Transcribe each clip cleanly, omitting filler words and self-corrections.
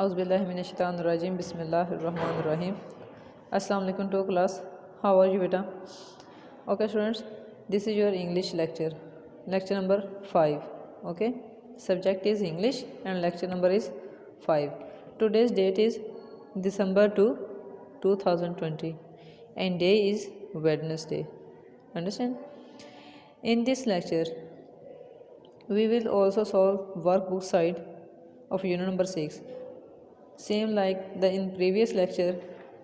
Auzubillahiminash-shaitanir-rajim. Bismillahir-rahmanir-rahim. Assalamu alaikum to class. How are you, beta? Okay, students. This is your English lecture. Lecture number 5. Okay. Subject is English and lecture number is 5. Today's date is December 2, 2020 and day is Wednesday. Understand? In this lecture, we will also solve workbook side of unit number 6. Same like the in previous lecture,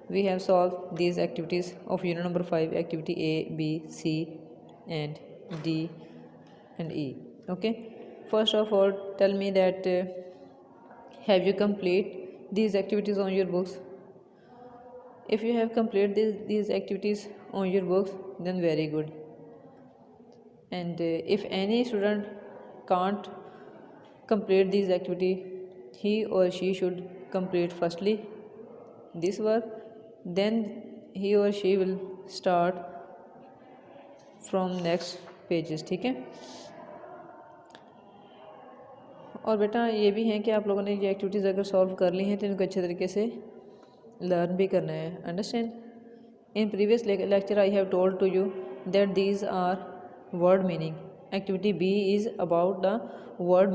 we have solved these activities of unit number 5, activity A, B, C and D and E. Okay. First of all, tell me that have you complete these activities on your books? If you have completed these activities on your books, then very good. And if any student can't complete these activity, he or she should complete firstly this work, then he or she will start from next pages. ठीक है. और बेटा ये भी है कि आप लोगों ने ये एक्टिविटीज़ अगर सॉल्व कर ली हैं तो इनको अच्छे तरीके से लर्न भी करना है. Understand. In previous lecture I have told to you that these are word meaning. Activity B is about the word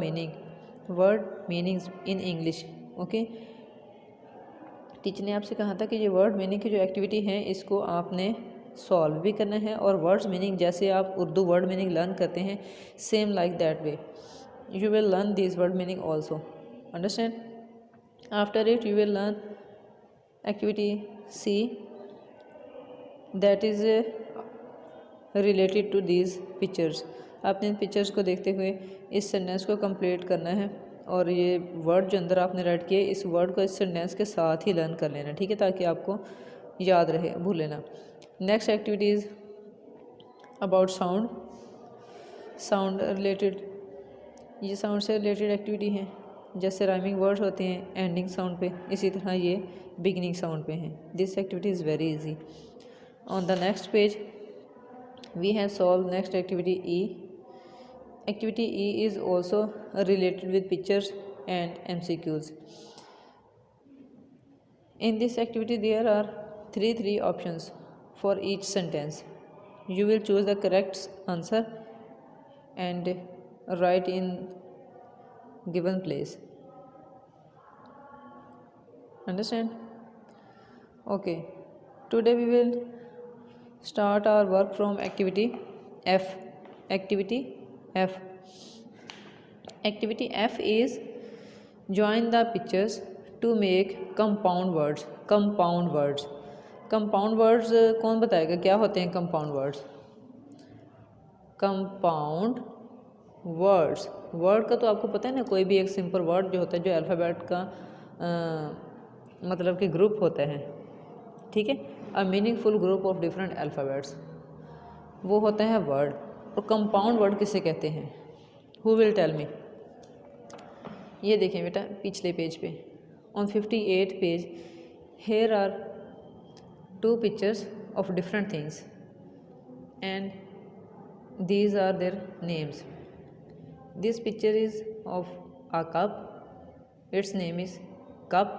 meanings in English. Okay. Teacher ने आपसे कहा था कि ये वर्ड मीनिंग की जो एक्टिविटी है इसको आपने सॉल्व भी करना है और वर्ड्स मीनिंग जैसे आप उर्दू वर्ड मीनिंग लर्न करते हैं same like that way you will learn these word meaning also. Understand? After it you will learn activity C that is related to these pictures. आपने इन pictures को देखते हुए इस sentence को कंप्लीट करना है और ये वर्ड जो अंदर आपने राइट किए इस वर्ड को इस सेंटेंस के साथ ही लर्न कर लेना. ठीक है, ताकि आपको याद रहे, भूल लेना. Next activity is about sound related. ये साउंड से रिलेटेड एक्टिविटी है. जैसे राइमिंग वर्ड्स होते हैं एंडिंग साउंड पे, इसी तरह ये बिगिनिंग साउंड पे हैं. This activity is very easy. On the next page we have solve next activity E. Activity E is also related with pictures and MCQs. In this activity there are three options for each sentence. You will choose the correct answer and write in given place. Understand? Okay. Today we will start our work from activity F. Activity F. Activity F is join the pictures to make compound words. Compound words. Compound words कौन बताएगा क्या होते हैं compound words? Compound words. Word का तो आपको पता है ना, कोई भी एक सिंपल वर्ड जो होता है जो अल्फ़ाबेट का मतलब कि ग्रुप होता है. ठीक है. A meaningful group of different alphabets, वो होता है वर्ड. और कंपाउंड वर्ड किसे कहते हैं? Who will tell me? ये देखें बेटा पिछले पेज पे on 58 page here are 2 pictures of different things and these are their names. This picture is of a cup. Its name is cup.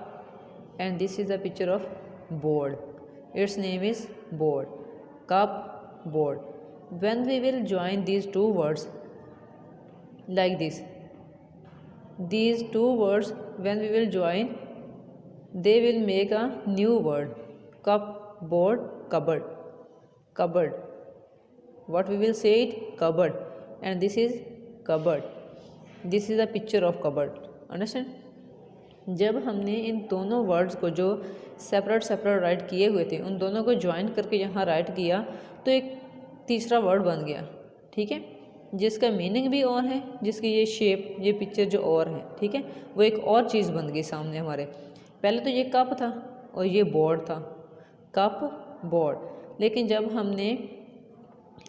And this is a picture of board. Its name is board. Cup, board. When we will join these 2 words like this, these 2 words when we will join, they will make a new word. Cup, board, cupboard. Cupboard. What we will say it? Cupboard. And this is cupboard. This is a picture of cupboard. Understand. जब हमने इन दोनों words को जो separate right किए हुए थे उन दोनों को ज्वाइन करके यहाँ राइट किया तो एक तीसरा वर्ड बन गया. ठीक है, जिसका मीनिंग भी और है, जिसकी ये शेप ये पिक्चर जो और है, ठीक है, वो एक और चीज़ बन गई सामने हमारे. पहले तो ये कप था और ये बोर्ड था. Cup, board. लेकिन जब हमने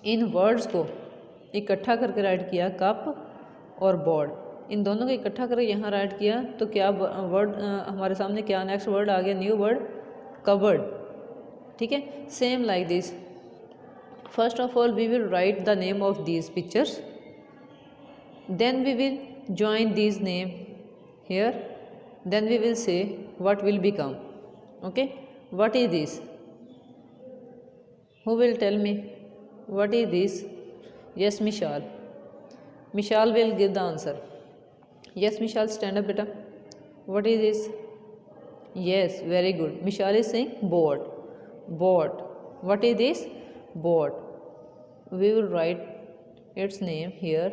इन वर्ड्स को इकट्ठा करके राइट किया कप और बोर्ड, इन दोनों को इकट्ठा करके यहाँ राइट किया तो क्या वर्ड हमारे सामने क्या नेक्स्ट वर्ड आ गया? New word cupboard. ठीक है. Same like this. First of all we will write the name of these pictures, then we will join these name here, then we will say what will become. Okay, what is this? Who will tell me what is this? Yes, Mishal. Mishal will give the answer. Yes, Mishal, stand up, beta. What is this? Yes, very good. Mishal is saying board. Board. What is this? Board. We will write its name here.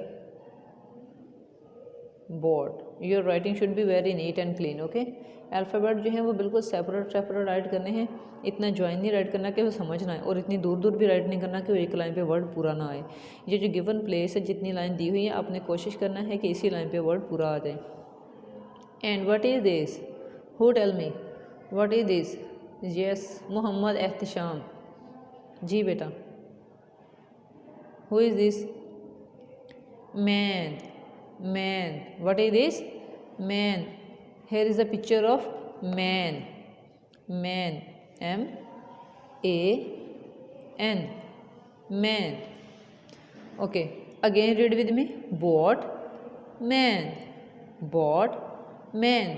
Board. Your writing should be very neat and clean. Okay. Alphabet जो है वो बिल्कुल separate right करने हैं. इतना join नहीं right करना कि वो समझ ना आए, और इतनी दूर दूर भी राइट नहीं करना कि वो एक लाइन पे वर्ड पूरा ना आए. ये जो गिवन प्लेस है, जितनी लाइन दी हुई है, आपने कोशिश करना है कि इसी लाइन पे वर्ड पूरा आ जाए. And what is this? Who tell me what is this? Yes, Mohammad Ehtesham. Ji बेटा. Who is this? Man. Man. What is this? Man. Here is a picture of man. Man. M-A-N. Man. Okay. Again read with me. Bought. Man. Bought. Man.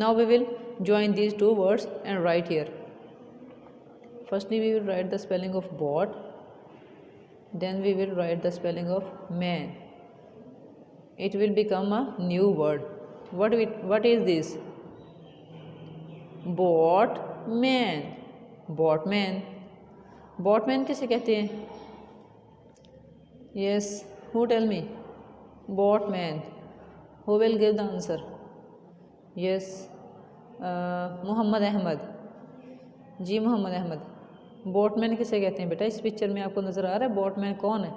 Now we will join these two words and write here. Firstly we will write the spelling of bought. Then we will write the spelling of man. It will become a new word. What is this? Bought man. Bought man. Bought man किसे कहते हैं? Yes, who tell me? Bought man. Who will give the answer? Yes, Mohammad Ahmed. जी Mohammad Ahmed. Boatman किसे कहते हैं बेटा? इस picture में आपको नज़र आ रहा है बोटमैन कौन है?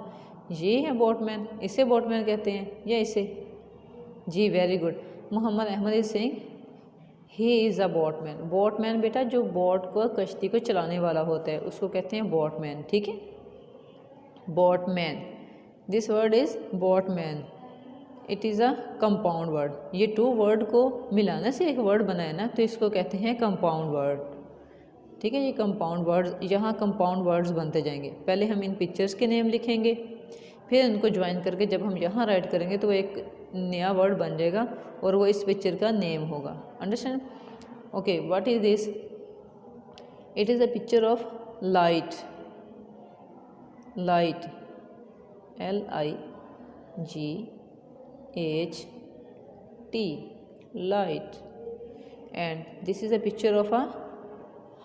ये है बोटमैन. इसे बोटमैन कहते हैं या इसे? जी very good. Mohammad Ahmad is saying he is a boatman. Boatman बेटा जो बोट को, कश्ती को चलाने वाला होता है, उसको कहते हैं बोटमैन. ठीक है, boatman. This word is boatman. It is a compound word. ये टू वर्ड को मिलाने से एक वर्ड बना है ना, तो इसको कहते हैं कंपाउंड वर्ड. ठीक है, ये कंपाउंड वर्ड्स, यहाँ कंपाउंड वर्ड्स बनते जाएंगे. पहले हम इन पिक्चर्स के नेम लिखेंगे, फिर उनको ज्वाइन करके जब हम यहाँ राइट करेंगे तो वो एक नया वर्ड बन जाएगा और वो इस पिक्चर का नेम होगा. Understand? Okay, what is this? It is a picture of light. Light. LIGHT. Light. And this is a picture of a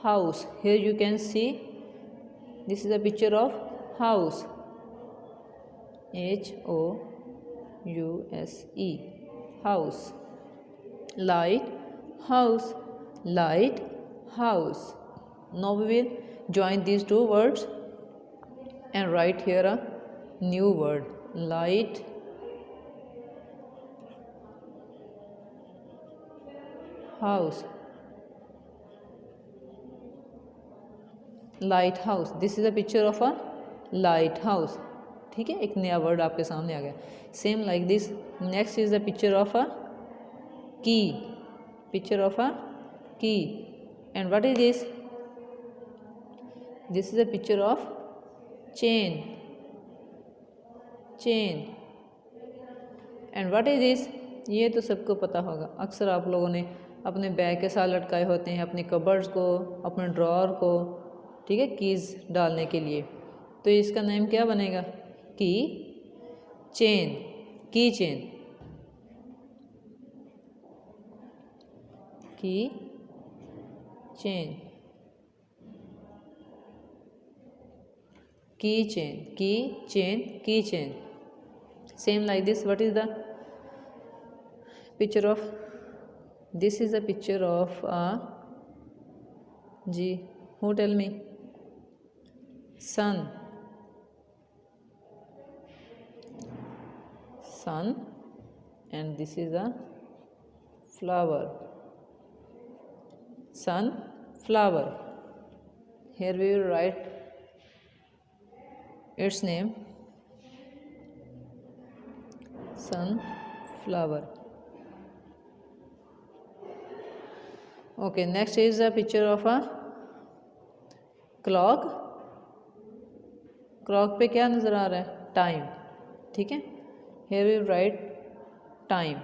house. Here you can see this is a picture of house. HOUSE. House. Light house. Light house. Now we will join these two words and write here a new word. Light house. Light house. This is a picture of a light house. ठीक है, एक नया word आपके सामने आ गया. Same like this. Next is the picture of अ की. Picture of अ की. And what is this? This is a picture of chain. Chain. And what is this? ये तो सबको पता होगा. अक्सर आप लोगों ने अपने बैग के साथ लटकाए होते हैं, अपने कबर्ड्स को, अपने ड्रॉअर को. ठीक है, कीज़ डालने के लिए. तो इसका नेम क्या बनेगा? की चेन. की चेन. की चेन. की चेन. की चेन. की chain. Same like this. What is the picture of? This is the picture of a, जी who tell me? sun. Sun. And this is a flower. Sun flower. Here we will write its name. Sunflower. Okay, next is a picture of a clock. Clock पे क्या नज़र आ रहा है? Time. ठीक है, here we write time.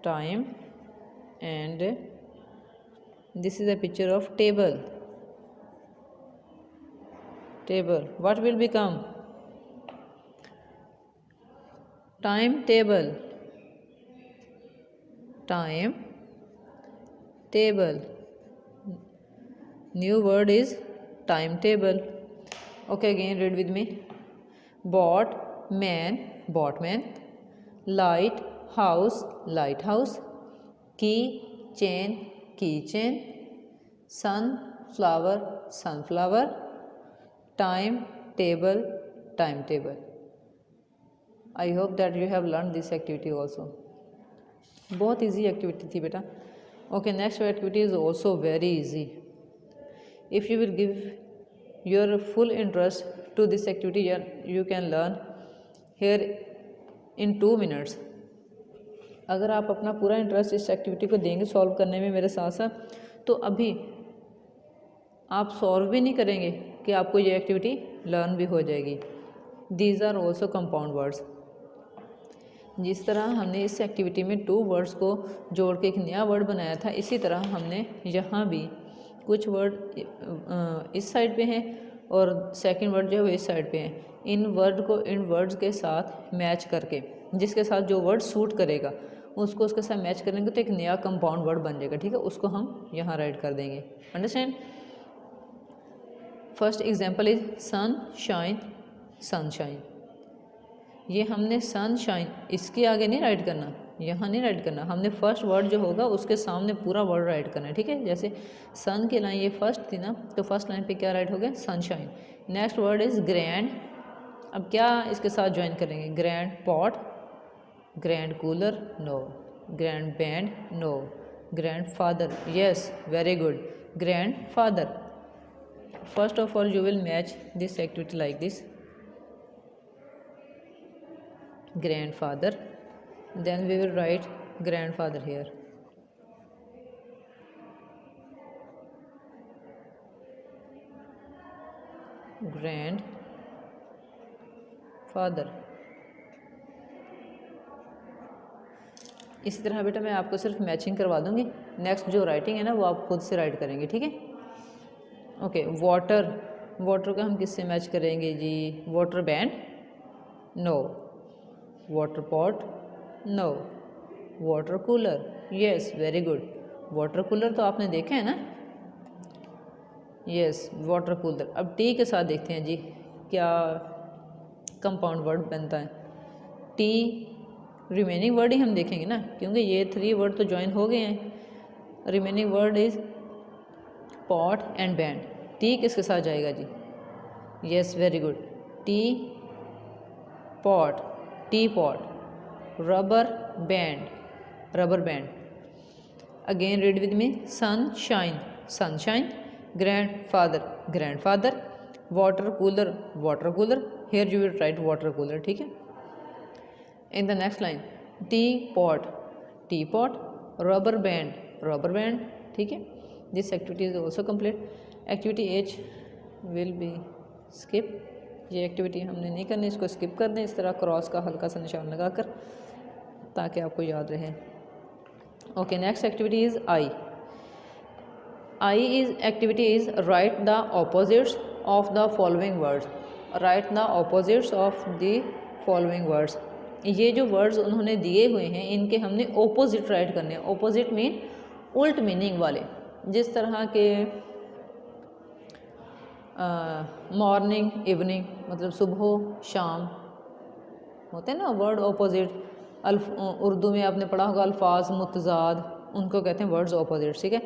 time, and this is a picture of table. What will become? Timetable. New word is timetable. Okay, again read with me. Bought man. Lighthouse. Key chain. Sunflower. Timetable. I hope that you have learned this activity also. बहुत easy activity थी बेटा. Okay, next activity is also very easy. If you will give your full interest to this activity, you can learn here in 2 minutes. अगर आप अपना पूरा interest इस activity को देंगे सॉल्व करने में मेरे साथ साथ, तो अभी आप सॉल्व भी नहीं करेंगे कि आपको ये एक्टिविटी लर्न भी हो जाएगी. These are also compound words. जिस तरह हमने इस एक्टिविटी में 2 वर्ड्स को जोड़ के एक नया वर्ड बनाया था, इसी तरह हमने यहाँ भी कुछ वर्ड इस साइड पे हैं और सेकंड वर्ड जो है वो इस साइड पे हैं. इन वर्ड्स के साथ मैच करके, जिसके साथ जो वर्ड सूट करेगा उसको उसके साथ मैच करेंगे तो एक नया कंपाउंड वर्ड बन जाएगा. ठीक है, उसको हम यहाँ राइट कर देंगे. Understand. First example is sunshine. ये हमने सनशाइन इसके आगे नहीं राइट करना, यहाँ नहीं राइट करना. हमने फर्स्ट वर्ड जो होगा उसके सामने पूरा वर्ड राइट करना है. ठीक है, जैसे सन की लाइन ये फर्स्ट थी ना, तो फर्स्ट लाइन पे क्या राइट हो गया? Sunshine. Next word is grand. अब क्या इसके साथ ज्वाइन करेंगे? Grand pot, grand cooler, no. Grand band, no. Grand father, yes, very good. Grand father. First of all you will match this activity like this. Grandfather, then we will write grandfather here. Grandfather. इसी तरह बेटा मैं आपको सिर्फ matching करवा दूंगी. Next जो writing है ना वो आप खुद से राइट करेंगे. ठीक है. ओके, वाटर को हम किससे मैच करेंगे जी? Water band, no. Water pot, no. Water cooler, yes, very good. Water cooler तो आपने देखा है ना? Yes, water cooler. अब टी के साथ देखते हैं जी क्या कंपाउंड वर्ड बनता है. टी रिमेनिंग वर्ड ही हम देखेंगे ना, क्योंकि ये 3 वर्ड तो ज्वाइन हो गए हैं. Remaining word is pot and band. Tea किसके साथ जाएगा जी? Yes, very good. Tea pot, tea pot. Rubber band. Again read with me. Sunshine. Grandfather. Water cooler. Here you will write water cooler. ठीक है. In the next line tea pot. Rubber band. ठीक है. This activity is also complete. Activity H will be skip. ये activity हमने नहीं करनी, इसको skip कर दें. इस तरह क्रॉस का हल्का सा निशान लगाकर, ताकि आपको याद रहे. Okay, next activity is activity is right the opposites of the following words. ये जो वर्ड्स उन्होंने दिए हुए हैं इनके हमने ऑपोजिट राइट करने हैं. ऑपोजिट मीन उल्ट मीनिंग वाले. जिस तरह के मॉर्निंग, इवनिंग मतलब सुबह शाम होते हैं ना वर्ड ऑपोजिट. उर्दू में आपने पढ़ा होगा अल्फाज मुतजाद, उनको कहते हैं वर्ड्स ऑपोजिट. ठीक है.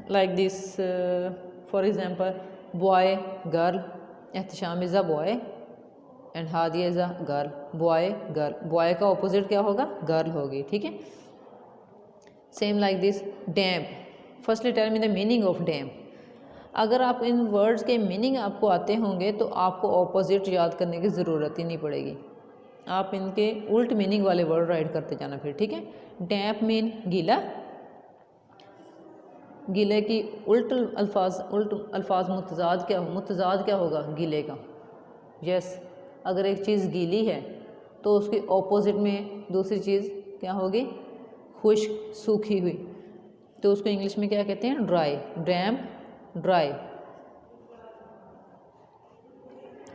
Like this for example boy girl. Ehtesham is a boy and Hadiya is a girl. Boy girl. Boy का ऑपोजिट क्या होगा? गर्ल होगी. ठीक है. Same like this dam. Firstly tell me the meaning of dam. अगर आप इन वर्ड्स के मीनिंग आपको आते होंगे तो आपको ऑपोजिट याद करने की ज़रूरत ही नहीं पड़ेगी. आप इनके उल्ट मीनिंग वाले वर्ड राइट करते जाना फिर. ठीक है. डैम्प मीन गीला. गीले की उल्ट अल्फाज मुतजाद क्या होगा? गीले का. यस, अगर एक चीज़ गीली है तो उसकी ऑपोजिट में दूसरी चीज़ क्या होगी, खुश्क, सूखी हुई। तो उसको इंग्लिश में क्या कहते हैं, ड्राई, डैम्प, ड्राई।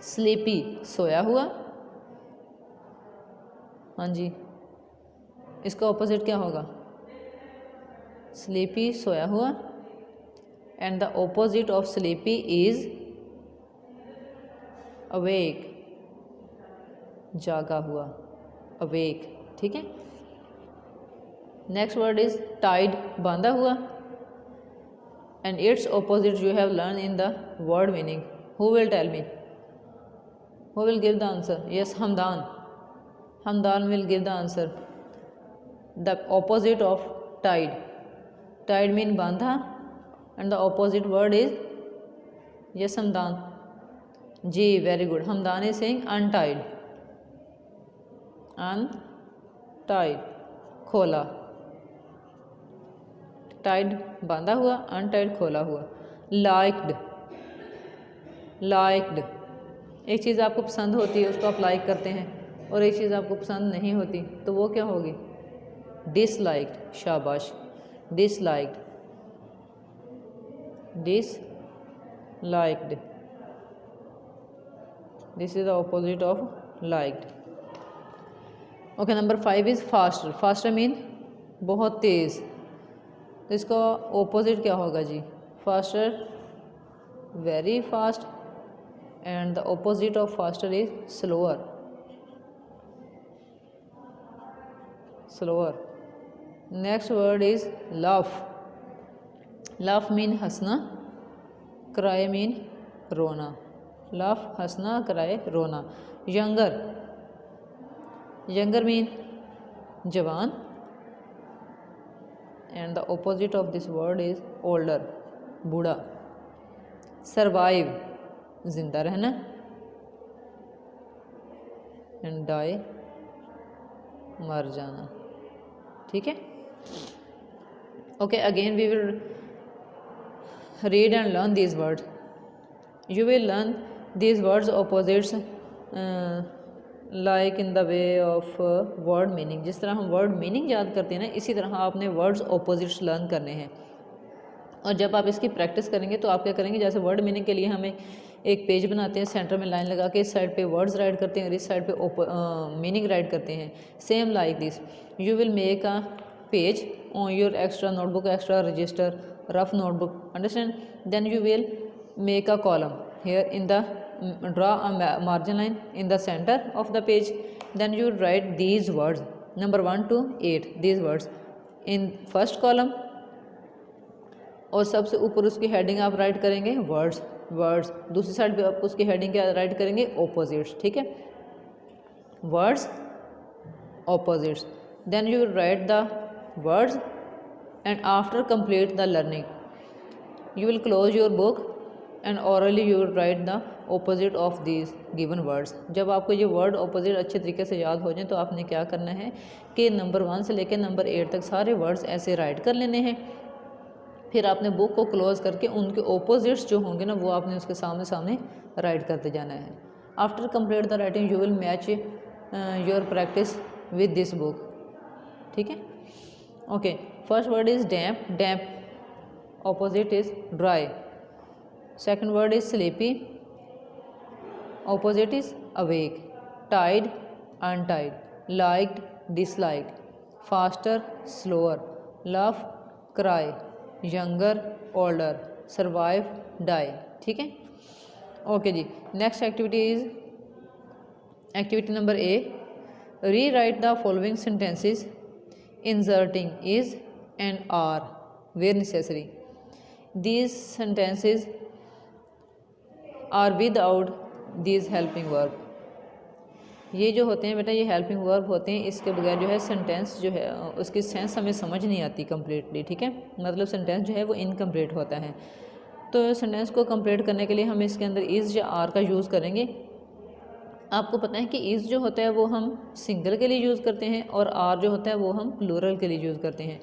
स्लीपी, सोया हुआ। हाँ जी, इसका ऑपोजिट क्या होगा, स्लीपी, सोया हुआ। And the opposite of sleepy is awake, जागा हुआ, अवेक। ठीक है। नेक्स्ट वर्ड इज टाइड, बांधा हुआ। And its opposite you have learn in the word meaning. Who will tell me, who will give the answer? Yes, Hamdan, Hamdan will give the answer. The opposite of tide, tide mean बांधा and the opposite word is, yes Hamdan ji, very good. Hamdan is saying untied, untied, खोला, tied बांधा हुआ, untied खोला हुआ। liked, liked, एक चीज़ आपको पसंद होती है उसको आप लाइक करते हैं, और एक चीज़ आपको पसंद नहीं होती तो वो क्या होगी, डिसलाइक्ड। शाबाश, disliked, disliked, this is the opposite of liked. Okay, number 5 is faster. Faster mean बहुत तेज़, तो इसका ऑपोजिट क्या होगा जी, faster, very fast. And the opposite of faster is slower, slower. Next word is laugh. Laugh mean हंसना, cry mean रोना। laugh हंसना, cry रोना। younger, younger mean जवान। and the opposite of this word is older, बूढ़ा। survive जिंदा रहना। and die मर जाना। ठीक है। Okay, again we will read and learn these words. You will learn these words opposites like in the way of word meaning. जिस तरह हम वर्ड मीनिंग याद करते हैं ना, इसी तरह आपने वर्ड्स ऑपोजिट्स लर्न करने हैं। और जब आप इसकी प्रैक्टिस करेंगे तो आप क्या करेंगे, जैसे वर्ड मीनिंग के लिए हमें एक पेज बनाते हैं, सेंटर में लाइन लगा के इस साइड पे वर्ड्स राइट करते हैं और इस साइड पे मीनिंग राइट करते हैं। Same like this you will make a page on your extra notebook, extra register, rough notebook, understand. Then you will make a column here in the draw a margin line in the center of the page. Then you write these words number 1 to 8, these words in first column, और सबसे ऊपर उसकी heading आप right करेंगे words, words. दूसरी side पे आप उसकी हेडिंग क्या राइट करेंगे, ऑपोजिट्स। ठीक है, words, opposites. Then you write the words and after complete the learning you will close your book and orally you will write the opposite of these given words। जब आपको ये word opposite अच्छे तरीके से याद हो जाए तो आपने क्या करना है कि नंबर 1 से लेकर नंबर 8 तक सारे वर्ड्स ऐसे राइट कर लेने हैं। फिर आपने बुक को क्लोज करके उनके ऑपोजिट्स जो होंगे ना वो आपने उसके सामने सामने राइट करते जाना है। After complete the writing you will match your practice with this book. ठीक है। Okay, first word is damp, damp opposite is dry. Second word is sleepy, opposite is awake. Tied, untied. Liked, disliked. Faster, slower. Laugh, cry. Younger, older. Survive, die. ठीक है। Okay जी, next activity is activity number A. Rewrite the following sentences inserting is and are where necessary. These sentences are without these helping verb. ये जो होते हैं बेटा ये helping verb होते हैं, इसके बगैर जो है सेंटेंस जो है उसकी सेंस हमें समझ नहीं आती कम्प्लीटली। ठीक है, मतलब सेंटेंस जो है वो इनकम्प्लीट होता है। तो सेंटेंस को कंप्लीट करने के लिए हम इसके अंदर इज़ या आर का यूज़ करेंगे। आपको पता है कि इज़ जो होता है वो हम सिंगल के लिए यूज़ करते हैं और आर जो होता है वो हम प्लूरल के लिए यूज़ करते हैं।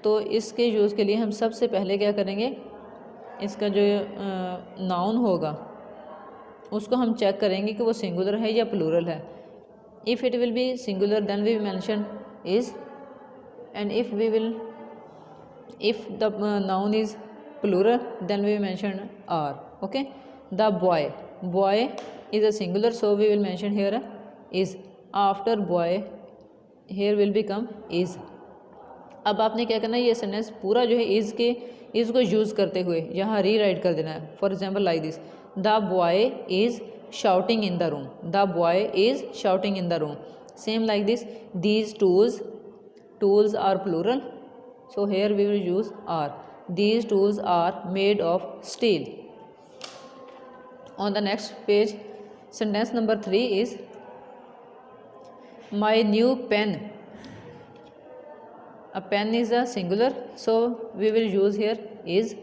तो इसके यूज़ के लिए हम सबसे पहले क्या करेंगे, इसका जो नाउन होगा उसको हम चेक करेंगे कि वो सिंगुलर है या प्लूरल है। If it will be singular, then we mention is, and if the noun is plural, then we mention are. Okay, the boy is a singular, so we will mention here is. After boy here will become is. अब आपने क्या करना है, ये sentence पूरा जो है is को यूज़ करते हुए यहाँ री राइट कर देना है. For example like this, the boy is shouting in the room. The boy is shouting in the room. Same like this, these tools are plural, so here we will use are. These tools are made of steel. On the next page, sentence number 3 is my new pen. A pen is a singular, so we will use here is.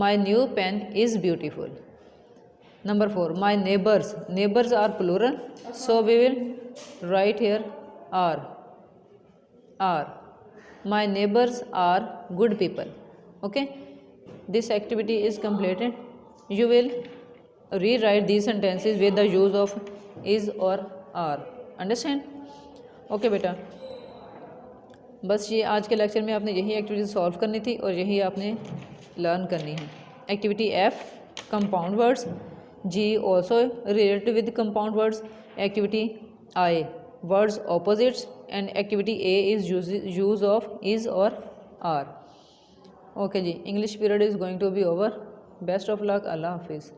My new pen is beautiful. Number 4, my neighbors are plural, so we will write here are. My neighbors are good people. Okay, this activity is completed. You will rewrite these sentences with the use of is or are. Understand? Okay बेटा, बस ये आज के lecture में आपने यही activity solve करनी थी और यही आपने लर्न करनी है. Activity F, compound words. G also related with compound words. Activity I, words opposites, and activity A is use of is or are. Okay जी, English period is going to be over. Best of luck. Allah Hafiz.